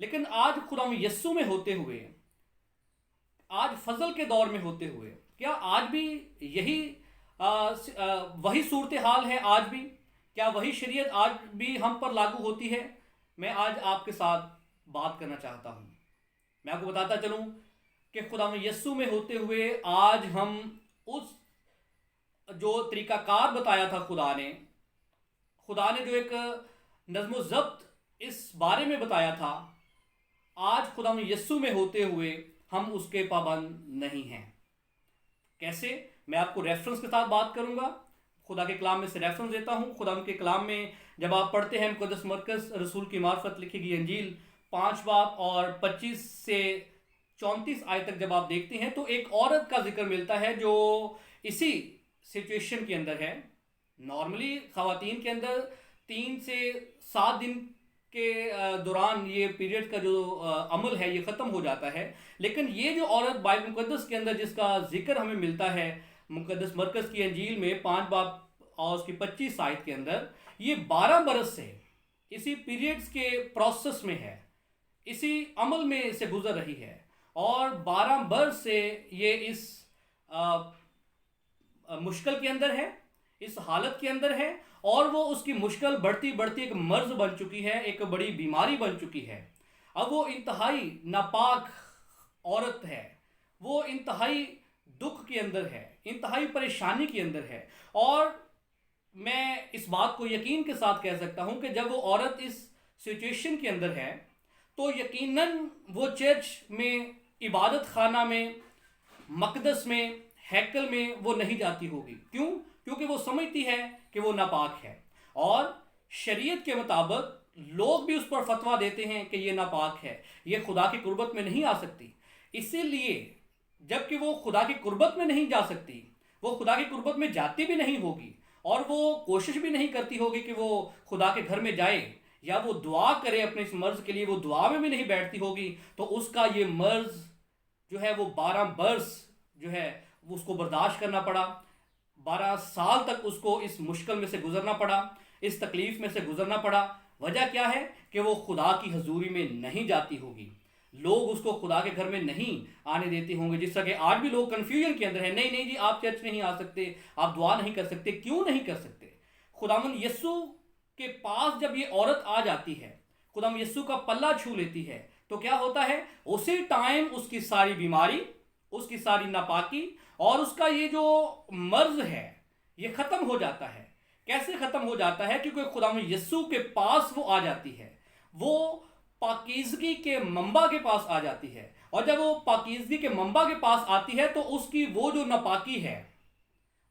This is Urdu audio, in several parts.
لیکن آج خدا یسوع میں ہوتے ہوئے، آج فضل کے دور میں ہوتے ہوئے، کیا آج بھی یہی وہی صورتحال ہے؟ آج بھی کیا وہی شریعت آج بھی ہم پر لاگو ہوتی ہے؟ میں آج آپ کے ساتھ بات کرنا چاہتا ہوں۔ میں آپ کو بتاتا چلوں کہ خدا یسوع میں ہوتے ہوئے آج ہم اس جو طریقہ کار بتایا تھا خدا نے جو ایک نظم و ضبط اس بارے میں بتایا تھا، آج خدا یسوع میں ہوتے ہوئے ہم اس کے پابند نہیں ہیں۔ کیسے؟ میں آپ کو ریفرنس کے ساتھ بات کروں گا، خدا کے کلام میں سے ریفرنس دیتا ہوں۔ خدا کے کلام میں جب آپ پڑھتے ہیں مقدس مرکز رسول کی معرفت لکھی گئی انجیل 5 باب اور 25 سے 34 آیت تک جب آپ دیکھتے ہیں تو ایک عورت کا ذکر ملتا ہے جو اسی سچویشن کے اندر ہے۔ نارملی خواتین کے اندر 3 سے 7 دن کے دوران یہ پیریڈ کا جو عمل ہے یہ ختم ہو جاتا ہے، لیکن یہ جو عورت بائبل مقدس کے اندر جس کا ذکر ہمیں ملتا ہے مقدس مرکز کی انجیل میں 5 باب اور اس کی 25 آیت کے اندر، یہ 12 برس سے اسی پیریڈز کے پروسیس میں ہے، اسی عمل میں سے گزر رہی ہے، اور 12 برس سے یہ اس مشکل کے اندر ہے، اس حالت کے اندر ہے، اور وہ اس کی مشکل بڑھتی بڑھتی ایک مرض بن چکی ہے، ایک بڑی بیماری بن چکی ہے۔ اب وہ انتہائی ناپاک عورت ہے، وہ انتہائی دکھ کے اندر ہے، انتہائی پریشانی کے اندر ہے، اور میں اس بات کو یقین کے ساتھ کہہ سکتا ہوں کہ جب وہ عورت اس سچویشن کے اندر ہے تو یقیناً وہ چرچ میں، عبادت خانہ میں، مقدس میں، ہیکل میں وہ نہیں جاتی ہوگی۔ کیوں؟ کیونکہ وہ سمجھتی ہے کہ وہ ناپاک ہے، اور شریعت کے مطابق لوگ بھی اس پر فتویٰ دیتے ہیں کہ یہ ناپاک ہے، یہ خدا کی قربت میں نہیں آ سکتی۔ اسی لیے جب کہ وہ خدا کی قربت میں نہیں جا سکتی، وہ خدا کی قربت میں جاتی بھی نہیں ہوگی، اور وہ کوشش بھی نہیں کرتی ہوگی کہ وہ خدا کے گھر میں جائے یا وہ دعا کرے اپنے اس مرض کے لیے، وہ دعا میں بھی نہیں بیٹھتی ہوگی، تو اس کا یہ مرض جو ہے وہ 12 برس جو ہے وہ اس کو برداشت کرنا پڑا، 12 سال تک اس کو اس مشکل میں سے گزرنا پڑا، اس تکلیف میں سے گزرنا پڑا۔ وجہ کیا ہے؟ کہ وہ خدا کی حضوری میں نہیں جاتی ہوگی، لوگ اس کو خدا کے گھر میں نہیں آنے دیتے ہوں گے، جس طرح کہ آج بھی لوگ کنفیوژن کے اندر ہیں، نہیں نہیں جی آپ چرچ نہیں آ سکتے، آپ دعا نہیں کر سکتے۔ کیوں نہیں کر سکتے؟ خداوند یسوع کے پاس جب یہ عورت آ جاتی ہے، خداوند یسوع کا پلہ چھو لیتی ہے، تو کیا ہوتا ہے؟ اسی ٹائم اس کی ساری بیماری، اس کی ساری ناپاکی اور اس کا یہ جو مرض ہے یہ ختم ہو جاتا ہے۔ کیسے ختم ہو جاتا ہے؟ کیونکہ خداوند یسوع کے پاس وہ آ جاتی ہے، وہ پاکیزگی کے منبع کے پاس آ جاتی ہے، اور جب وہ پاکیزگی کے منبع کے پاس آتی ہے تو اس کی وہ جو ناپاکی ہے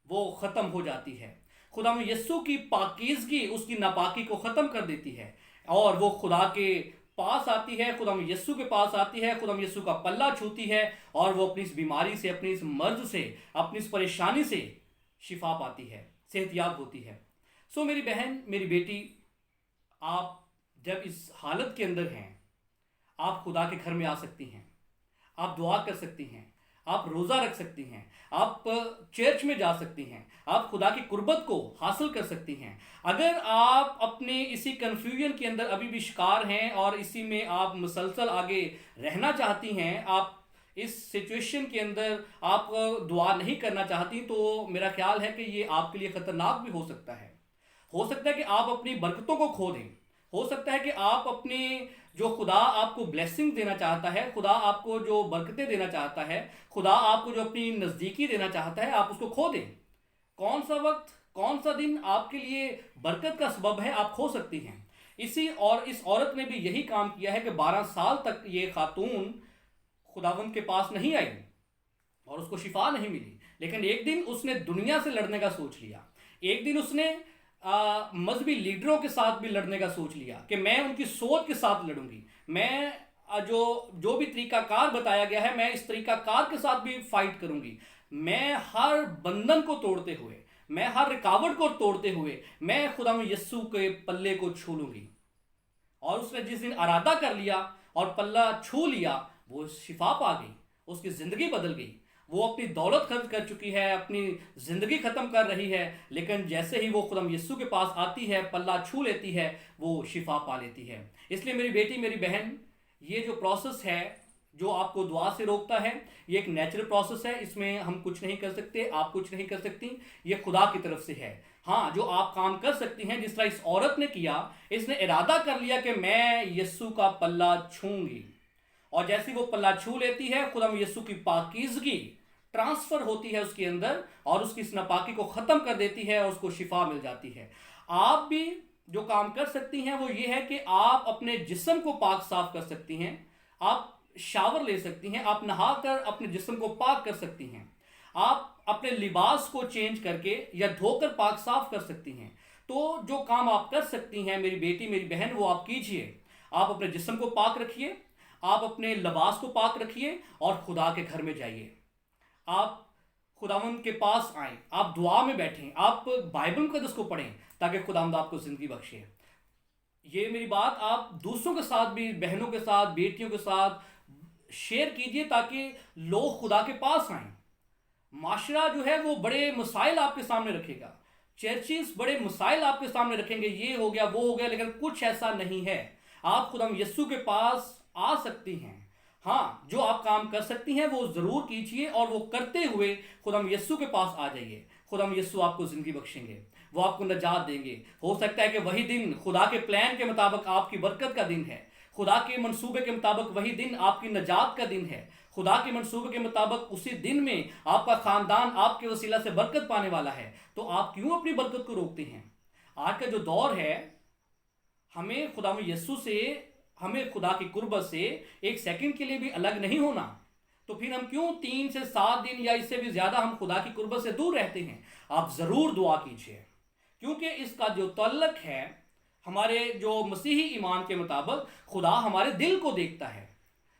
وہ ختم ہو جاتی ہے۔ خداوند یسوع کی پاکیزگی اس کی ناپاکی کو ختم کر دیتی ہے، اور وہ خدا کے پاس آتی ہے، خداوند یسوع کے پاس آتی ہے، خداوند یسوع کا پلہ چھوتی ہے، اور وہ اپنی اس بیماری سے، اپنی اس مرض سے، اپنی اس پریشانی سے شفا پاتی ہے، صحت یاب ہوتی ہے۔ سو میری بہن، میری بیٹی، آپ جب اس حالت کے اندر ہیں، آپ خدا کے گھر میں آ سکتی ہیں، آپ دعا کر سکتی ہیں، آپ روزہ رکھ سکتی ہیں، آپ چرچ میں جا سکتی ہیں، آپ خدا کی قربت کو حاصل کر سکتی ہیں۔ اگر آپ اپنے اسی کنفیوژن کے اندر ابھی بھی شکار ہیں اور اسی میں آپ مسلسل آگے رہنا چاہتی ہیں، آپ اس سچویشن کے اندر آپ دعا نہیں کرنا چاہتی، تو میرا خیال ہے کہ یہ آپ کے لیے خطرناک بھی ہو سکتا ہے۔ ہو سکتا ہے کہ آپ اپنی برکتوں کو کھو دیں، ہو سکتا ہے کہ آپ اپنے جو خدا آپ کو بلیسنگ دینا چاہتا ہے، خدا آپ کو جو برکتیں دینا چاہتا ہے، خدا آپ کو جو اپنی نزدیکی دینا چاہتا ہے، آپ اس کو کھو دیں۔ کون سا وقت، کون سا دن آپ کے لیے برکت کا سبب ہے، آپ کھو سکتی ہیں۔ اس عورت نے بھی یہی کام کیا ہے کہ 12 سال تک یہ خاتون خداوند کے پاس نہیں آئی اور اس کو شفا نہیں ملی، لیکن ایک دن اس نے دنیا سے لڑنے کا سوچ لیا، ایک دن اس نے مذہبی لیڈروں کے ساتھ بھی لڑنے کا سوچ لیا کہ میں ان کی سوچ کے ساتھ لڑوں گی، میں جو بھی طریقہ کار بتایا گیا ہے میں اس طریقہ کار کے ساتھ بھی فائٹ کروں گی، میں ہر بندھن کو توڑتے ہوئے، میں ہر رکاوٹ کو توڑتے ہوئے میں خداوند یسوع کے پلے کو چھو لوں گی۔ اور اس نے جس دن ارادہ کر لیا اور پلہ چھو لیا، وہ شفا پا گئی، اس کی زندگی بدل گئی۔ وہ اپنی دولت خرچ کر چکی ہے، اپنی زندگی ختم کر رہی ہے، لیکن جیسے ہی وہ خداوند یسوع کے پاس آتی ہے، پلہ چھو لیتی ہے، وہ شفا پا لیتی ہے۔ اس لیے میری بیٹی، میری بہن، یہ جو پروسیس ہے جو آپ کو دعا سے روکتا ہے، یہ ایک نیچرل پروسیس ہے، اس میں ہم کچھ نہیں کر سکتے، آپ کچھ نہیں کر سکتی، یہ خدا کی طرف سے ہے۔ ہاں، جو آپ کام کر سکتی ہیں، جس طرح اس عورت نے کیا، اس نے ارادہ کر لیا کہ میں یسوع کا پلہ چھوں گی، اور جیسی وہ پلہ چھو لیتی ہے، خدا یسوع کی پاکیزگی ٹرانسفر ہوتی ہے اس کے اندر، اور اس کی اس ناپاکی کو ختم کر دیتی ہے، اور اس کو شفا مل جاتی ہے۔ آپ بھی جو کام کر سکتی ہیں وہ یہ ہے کہ آپ اپنے جسم کو پاک صاف کر سکتی ہیں، آپ شاور لے سکتی ہیں، آپ نہا کر اپنے جسم کو پاک کر سکتی ہیں، آپ اپنے لباس کو چینج کر کے یا دھو کر پاک صاف کر سکتی ہیں۔ تو جو کام آپ کر سکتی ہیں میری بیٹی میری بہن، وہ آپ کیجئے۔ آپ اپنے جسم کو پاک رکھیے، آپ اپنے لباس کو پاک رکھیے، اور خدا کے گھر میں جائیے۔ آپ خداوند کے پاس آئیں، آپ دعا میں بیٹھیں، آپ بائبل مقدس کو پڑھیں، تاکہ خداوند آپ کو زندگی بخشے۔ یہ میری بات آپ دوسروں کے ساتھ بھی، بہنوں کے ساتھ، بیٹیوں کے ساتھ شیئر کیجئے، تاکہ لوگ خدا کے پاس آئیں۔ معاشرہ جو ہے وہ بڑے مسائل آپ کے سامنے رکھے گا، چرچز بڑے مسائل آپ کے سامنے رکھیں گے، یہ ہو گیا وہ ہو گیا، لیکن کچھ ایسا نہیں ہے۔ آپ خدا یسوع کے پاس آ سکتی ہیں۔ ہاں، جو آپ کام کر سکتی ہیں وہ ضرور کیجئے، اور وہ کرتے ہوئے خدا یسوع کے پاس آ جائیے۔ خدا یسوع آپ کو زندگی بخشیں گے، وہ آپ کو نجات دیں گے۔ ہو سکتا ہے کہ وہی دن خدا کے پلان کے مطابق آپ کی برکت کا دن ہے، خدا کے منصوبے کے مطابق وہی دن آپ کی نجات کا دن ہے، خدا کے منصوبے کے مطابق اسی دن میں آپ کا خاندان آپ کے وسیلہ سے برکت پانے والا ہے۔ تو آپ کیوں اپنی برکت کو روکتے ہیں؟ آج کا جو دور ہے، ہمیں خدا یسوع سے، ہمیں خدا کی قربت سے ایک سیکنڈ کے لیے بھی الگ نہیں ہونا۔ تو پھر ہم کیوں 3 سے 7 دن یا اس سے بھی زیادہ ہم خدا کی قربت سے دور رہتے ہیں؟ آپ ضرور دعا کیجئے، کیونکہ اس کا جو تعلق ہے ہمارے جو مسیحی ایمان کے مطابق، خدا ہمارے دل کو دیکھتا ہے،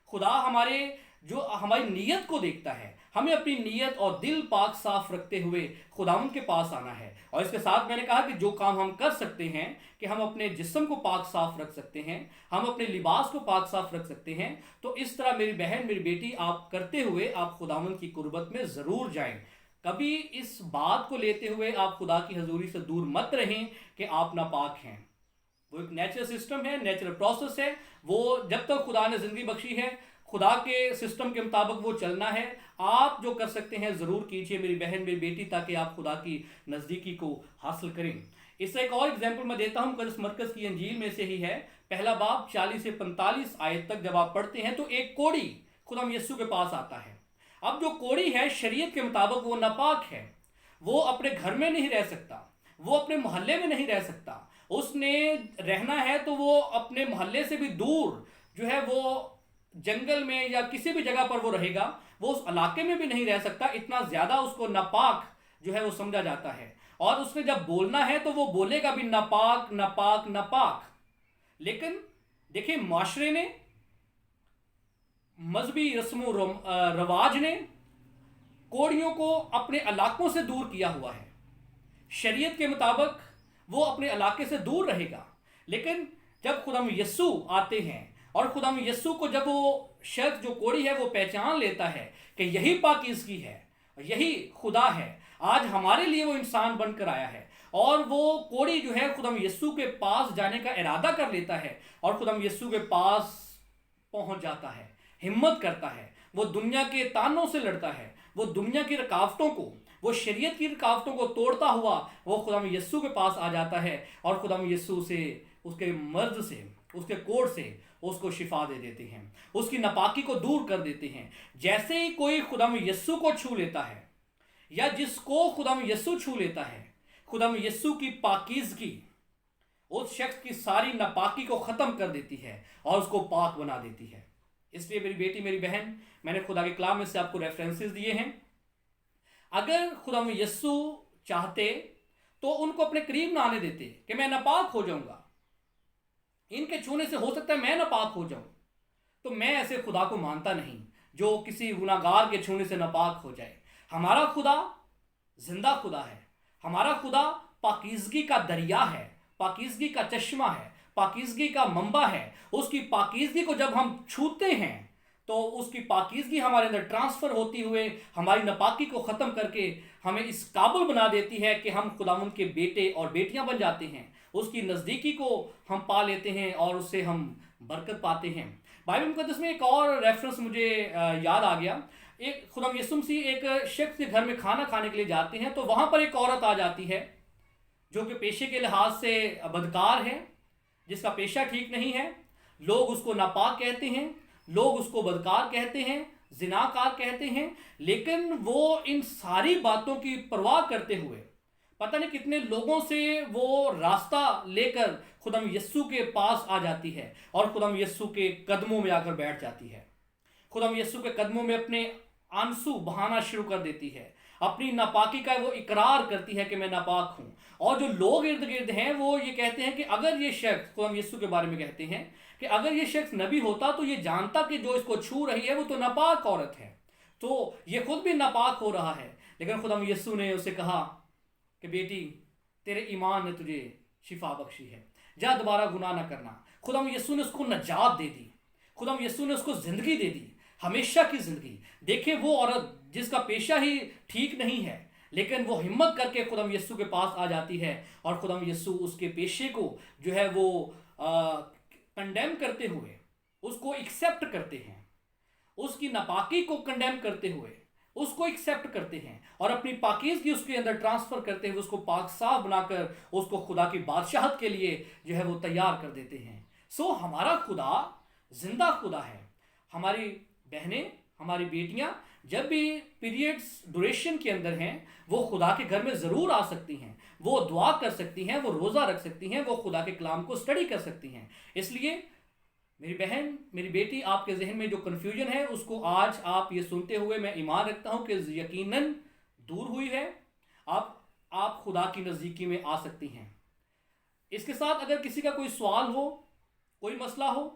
خدا ہماری نیت کو دیکھتا ہے۔ ہمیں اپنی نیت اور دل پاک صاف رکھتے ہوئے خداوند کے پاس آنا ہے۔ اور اس کے ساتھ میں نے کہا کہ جو کام ہم کر سکتے ہیں کہ ہم اپنے جسم کو پاک صاف رکھ سکتے ہیں، ہم اپنے لباس کو پاک صاف رکھ سکتے ہیں، تو اس طرح میری بہن میری بیٹی آپ کرتے ہوئے آپ خداوند کی قربت میں ضرور جائیں۔ کبھی اس بات کو لیتے ہوئے آپ خدا کی حضوری سے دور مت رہیں کہ آپ ناپاک ہیں۔ وہ ایک نیچرل سسٹم ہے، نیچرل پروسیس ہے، وہ جب تک خدا نے زندگی بخشی ہے، خدا کے سسٹم کے مطابق وہ چلنا ہے۔ آپ جو کر سکتے ہیں ضرور کیجئے میری بہن میری بیٹی، تاکہ آپ خدا کی نزدیکی کو حاصل کریں۔ اس سے ایک اور اگزامپل میں دیتا ہوں، قدس مرکز کی انجیل میں سے ہی ہے، پہلا باب 40 سے 45 آیت تک جب آپ پڑھتے ہیں تو ایک کوڑی خدا یسوع کے پاس آتا ہے۔ اب جو کوڑی ہے شریعت کے مطابق وہ ناپاک ہے، وہ اپنے گھر میں نہیں رہ سکتا، وہ اپنے محلے میں نہیں رہ سکتا، اس نے رہنا ہے تو وہ اپنے محلے سے بھی دور جو ہے وہ جنگل میں یا کسی بھی جگہ پر وہ رہے گا، وہ اس علاقے میں بھی نہیں رہ سکتا، اتنا زیادہ اس کو ناپاک جو ہے وہ سمجھا جاتا ہے۔ اور اس نے جب بولنا ہے تو وہ بولے گا بھی ناپاک ناپاک ناپاک۔ لیکن دیکھیں، معاشرے نے، مذہبی رسم و رواج نے کوڑیوں کو اپنے علاقوں سے دور کیا ہوا ہے۔ شریعت کے مطابق وہ اپنے علاقے سے دور رہے گا، لیکن جب خدا یسوع آتے ہیں اور خدا یسوع کو جب وہ شخص جو کوڑی ہے وہ پہچان لیتا ہے کہ یہی پاکیزگی ہے، یہی خدا ہے، آج ہمارے لیے وہ انسان بن کر آیا ہے، اور وہ کوڑی جو ہے خدا یسوع کے پاس جانے کا ارادہ کر لیتا ہے اور خدا یسوع کے پاس پہنچ جاتا ہے، ہمت کرتا ہے، وہ دنیا کے تانوں سے لڑتا ہے، وہ دنیا کی رکاوٹوں کو، وہ شریعت کی رکاوٹوں کو توڑتا ہوا وہ خدا یسوع کے پاس آ جاتا ہے، اور خدا یسوع سے، اس کے مرض سے، اس کے کوڑ سے اس کو شفا دے دیتے ہیں، اس کی ناپاکی کو دور کر دیتے ہیں۔ جیسے ہی کوئی خدا یسوع کو چھو لیتا ہے، یا جس کو خدا یسوع چھو لیتا ہے، خدا یسوع کی پاکیزگی اس شخص کی ساری ناپاکی کو ختم کر دیتی ہے اور اس کو پاک بنا دیتی ہے۔ اس لیے میری بیٹی میری بہن، میں نے خدا کے کلام میں سے آپ کو ریفرنسز دیے ہیں۔ اگر خدا یسوع چاہتے تو ان کو اپنے قریب نہ آنے دیتے کہ میں ناپاک ہو جاؤں گا، ان کے چھونے سے ہو سکتا ہے میں ناپاک ہو جاؤں، تو میں ایسے خدا کو مانتا نہیں جو کسی گناہگار کے چھونے سے ناپاک ہو جائے۔ ہمارا خدا زندہ خدا ہے، ہمارا خدا پاکیزگی کا دریا ہے، پاکیزگی کا چشمہ ہے، پاکیزگی کا منبع ہے۔ اس کی پاکیزگی کو جب ہم چھوتے ہیں تو اس کی پاکیزگی ہمارے اندر ٹرانسفر ہوتی ہوئے ہماری ناپاکی کو ختم کر کے ہمیں اس قابل بنا دیتی ہے کہ ہم خداوند کے بیٹے اور بیٹیاں بن جاتے ہیں، اس کی نزدیکی کو ہم پا لیتے ہیں اور اس سے ہم برکت پاتے ہیں۔ بائبل مقدس میں ایک اور ریفرنس مجھے یاد آ گیا. ایک خدا یسوع مسیح ایک شخص کے گھر میں کھانا کھانے کے لیے جاتے ہیں تو وہاں پر ایک عورت آ جاتی ہے جو کہ پیشے کے لحاظ سے بدکار ہے, جس کا پیشہ ٹھیک نہیں ہے. لوگ اس کو ناپاک کہتے ہیں, لوگ اس کو بدکار کہتے ہیں, زناکار کہتے ہیں, لیکن وہ ان ساری باتوں کی پرواہ کرتے ہوئے پتہ نہیں کتنے لوگوں سے وہ راستہ لے کر خدام یسوع کے پاس آ جاتی ہے اور خدام یسوع کے قدموں میں آ کر بیٹھ جاتی ہے. خدام یسوع کے قدموں میں اپنے آنسو بہانا شروع کر دیتی ہے, اپنی ناپاکی کا وہ اقرار کرتی ہے کہ میں ناپاک ہوں. اور جو لوگ ارد گرد ہیں وہ یہ کہتے ہیں کہ اگر یہ شخص, خدام یسوع کے بارے میں کہتے ہیں کہ اگر یہ شخص نبی ہوتا تو یہ جانتا کہ جو اس کو چھو رہی ہے وہ تو ناپاک عورت ہے, تو یہ خود بھی ناپاک ہو رہا ہے. لیکن خدام یسوع نے اسے کہا کہ بیٹی تیرے ایمان نے تجھے شفا بخشی ہے, جا دوبارہ گناہ نہ کرنا. خدام یسوع نے اس کو نجات دے دی, خدام یسوع نے اس کو زندگی دے دی, ہمیشہ کی زندگی. دیکھیں وہ عورت جس کا پیشہ ہی ٹھیک نہیں ہے, لیکن وہ ہمت کر کے خدام یسوع کے پاس آ جاتی ہے اور خدام یسوع اس کے پیشے کو جو ہے وہ کنڈیم کرتے ہوئے اس کو ایکسیپٹ کرتے ہیں, اس کی ناپاکی کو کنڈیم کرتے ہوئے اس کو ایکسیپٹ کرتے ہیں اور اپنی پاکیزگی اس کے اندر ٹرانسفر کرتے ہوئے اس کو پاک صاف بنا کر اس کو خدا کی بادشاہت کے لیے جو ہے وہ تیار کر دیتے ہیں. سو ہمارا خدا زندہ خدا ہے. ہماری بہنیں, ہماری بیٹیاں جب بھی پیریڈز ڈوریشن کے اندر ہیں وہ خدا کے گھر میں ضرور آ سکتی ہیں, وہ دعا کر سکتی ہیں, وہ روزہ رکھ سکتی ہیں, وہ خدا کے کلام کو اسٹڈی کر سکتی ہیں. اس لیے میری بہن, میری بیٹی, آپ کے ذہن میں جو کنفیوژن ہے اس کو آج آپ یہ سنتے ہوئے میں ایمان رکھتا ہوں کہ یقیناً دور ہوئی ہے. آپ خدا کی نزدیکی میں آ سکتی ہیں. اس کے ساتھ اگر کسی کا کوئی سوال ہو, کوئی مسئلہ ہو,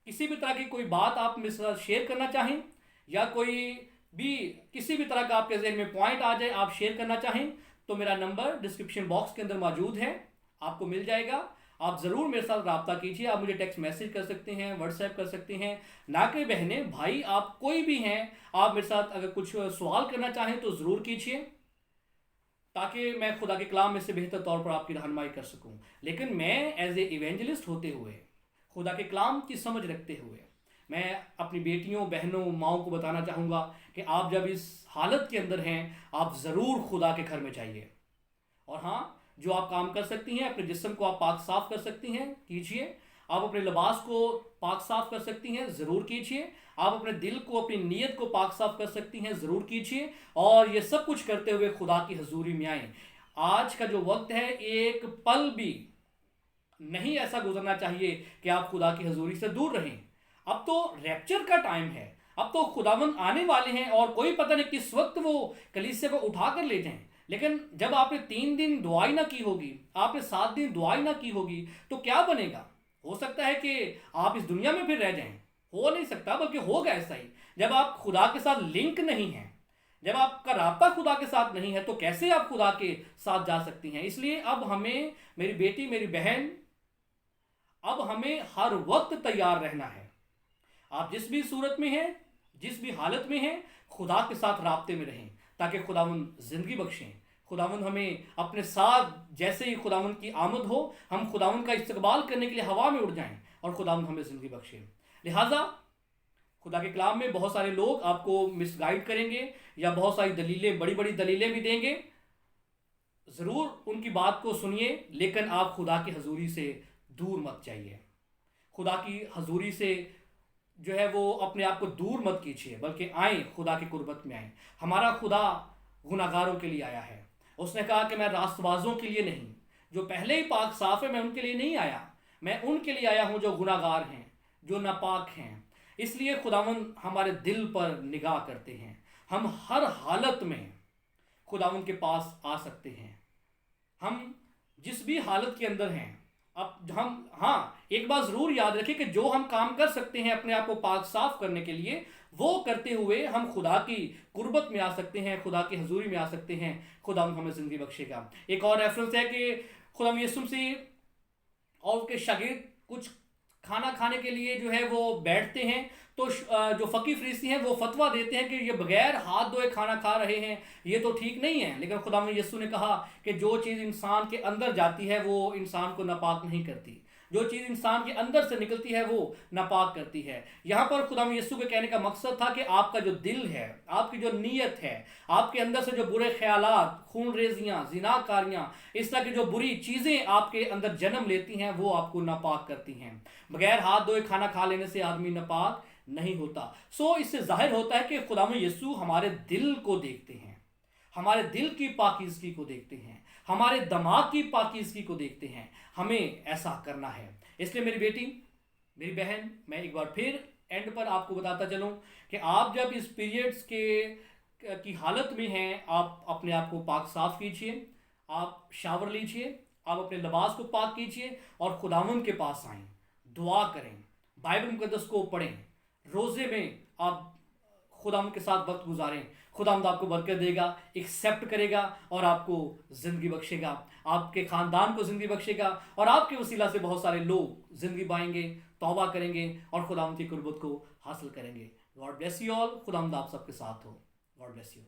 کسی بھی طرح کی کوئی بات آپ میرے ساتھ شیئر کرنا چاہیں یا کوئی بھی کسی بھی طرح کا آپ کے ذہن میں پوائنٹ آ جائے آپ شیئر کرنا چاہیں تو میرا نمبر ڈسکرپشن باکس کے اندر موجود ہے, آپ کو مل جائے گا. آپ ضرور میرے ساتھ رابطہ کیجیے. آپ مجھے ٹیکسٹ میسیج کر سکتے ہیں, واٹس ایپ کر سکتے ہیں. نہ کہ بہنیں, بھائی, آپ کوئی بھی ہیں, آپ میرے ساتھ اگر کچھ سوال کرنا چاہیں تو ضرور کیجیے تاکہ میں خدا کے کلام میں سے بہتر طور پر آپ کی رہنمائی کر سکوں. لیکن میں ایز اے ایونجلسٹ ہوتے ہوئے, خدا کے کلام کی سمجھ رکھتے ہوئے, میں اپنی بیٹیوں, بہنوں, ماؤں کو بتانا چاہوں گا کہ آپ جب اس حالت کے اندر ہیں آپ ضرور خدا کے گھر میں جائیے. اور ہاں, جو آپ کام کر سکتی ہیں, اپنے جسم کو آپ پاک صاف کر سکتی ہیں, کیجیے. آپ اپنے لباس کو پاک صاف کر سکتی ہیں, ضرور کیجیے. آپ اپنے دل کو, اپنی نیت کو پاک صاف کر سکتی ہیں, ضرور کیجیے. اور یہ سب کچھ کرتے ہوئے خدا کی حضوری میں آئیں. آج کا جو وقت ہے ایک پل بھی نہیں ایسا گزرنا چاہیے کہ آپ خدا کی حضوری سے دور رہیں. اب تو ریپچر کا ٹائم ہے, اب تو خداوند آنے والے ہیں اور کوئی پتہ نہیں کس وقت وہ کلیسیا کو اٹھا کر لے جائیں. لیکن جب آپ نے 3 دن دعائی نہ کی ہوگی, آپ نے 7 دن دعائی نہ کی ہوگی تو کیا بنے گا؟ ہو سکتا ہے کہ آپ اس دنیا میں پھر رہ جائیں. ہو نہیں سکتا, بلکہ ہوگا ایسا ہی. جب آپ خدا کے ساتھ لنک نہیں ہیں, جب آپ کا رابطہ خدا کے ساتھ نہیں ہے تو کیسے آپ خدا کے ساتھ جا سکتی ہیں؟ اس لیے اب ہمیں, میری بیٹی, میری بہن, اب ہمیں ہر وقت تیار رہنا ہے. آپ جس بھی صورت میں ہیں, جس بھی حالت میں ہیں, خدا کے ساتھ رابطے میں رہیں تاکہ خداوند زندگی بخشیں. خداوند ہمیں اپنے ساتھ, جیسے ہی خداوند کی آمد ہو, ہم خداوند کا استقبال کرنے کے لیے ہوا میں اڑ جائیں اور خداوند ہمیں زندگی بخشے. لہٰذا خدا کے کلام میں بہت سارے لوگ آپ کو مس گائیڈ کریں گے یا بہت ساری دلیلیں, بڑی بڑی دلیلیں بھی دیں گے. ضرور ان کی بات کو سنیے, لیکن آپ خدا کی حضوری سے دور مت جائیے. خدا کی حضوری سے جو ہے وہ اپنے آپ کو دور مت کیجیے, بلکہ آئیں, خدا کی قربت میں آئیں. ہمارا خدا گناہگاروں کے لیے آیا ہے. اس نے کہا کہ میں راست بازوں کے لیے نہیں, جو پہلے ہی پاک صاف ہے, میں ان کے لیے نہیں آیا. میں ان کے لیے آیا ہوں جو گناہگار ہیں, جو ناپاک ہیں. اس لیے خداوند ہمارے دل پر نگاہ کرتے ہیں. ہم ہر حالت میں خداوند کے پاس آ سکتے ہیں. ہم جس بھی حالت کے اندر ہیں, اب ہم, ہاں, ایک بات ضرور یاد رکھیں کہ جو ہم کام کر سکتے ہیں اپنے آپ کو پاک صاف کرنے کے لیے, وہ کرتے ہوئے ہم خدا کی قربت میں آ سکتے ہیں, خدا کی حضوری میں آ سکتے ہیں. خدا ہمیں زندگی بخشے گا. ایک اور ریفرنس ہے کہ خدا یسوع مسیح اور اس کے شاگرد کچھ کھانا کھانے کے لیے جو ہے وہ بیٹھتے ہیں تو جو فقی فریسی ہیں وہ فتویٰ دیتے ہیں کہ یہ بغیر ہاتھ دھوئے کھانا کھا رہے ہیں, یہ تو ٹھیک نہیں ہے. لیکن خدا یسوع نے کہا کہ جو چیز انسان کے اندر جاتی ہے وہ انسان کو ناپاک نہیں کرتی. جو چیز انسان کے اندر سے نکلتی ہے وہ ناپاک کرتی ہے۔ یہاں پر خدا یسوع کے کہنے کا مقصد تھا کہ آپ کا جو دل ہے، آپ کی جو نیت ہے، آپ کے اندر سے جو برے خیالات، خون ریزیاں، زنا کاریاں، اس طرح کی جو بری چیزیں آپ کے اندر جنم لیتی ہیں وہ آپ کو ناپاک کرتی ہیں۔ بغیر ہاتھ دھوئے کھانا کھا لینے سے آدمی ناپاک نہیں ہوتا۔ اس سے ظاہر ہوتا ہے کہ خدا یسوع ہمارے دل کو دیکھتے ہیں، ہمارے دل کی پاکیزگی کو دیکھتے ہیں، ہمارے دماغ کی پاکیزگی کو دیکھتے ہیں۔ ہمیں ایسا کرنا ہے۔ اس لیے میری بیٹی، میری بہن، میں ایک بار پھر اینڈ پر آپ کو بتاتا چلوں کہ آپ جب اس پیریڈز کی حالت میں ہیں، آپ اپنے آپ کو پاک صاف کیجئے، آپ شاور لیجئے، آپ اپنے لباس کو پاک کیجئے اور خداوند کے پاس آئیں، دعا کریں، بائبل مقدس کو پڑھیں، روزے میں آپ خداوند کے ساتھ وقت گزاریں۔ خداوند آپ کو برکت دے گا، ایکسیپٹ کرے گا اور آپ کو زندگی بخشے گا، آپ کے خاندان کو زندگی بخشے گا، اور آپ کے وسیلہ سے بہت سارے لوگ زندگی پائیں گے، توبہ کریں گے اور خداوند کی قربت کو حاصل کریں گے۔ God bless you all. خداوند آپ سب کے ساتھ ہو۔ God bless you.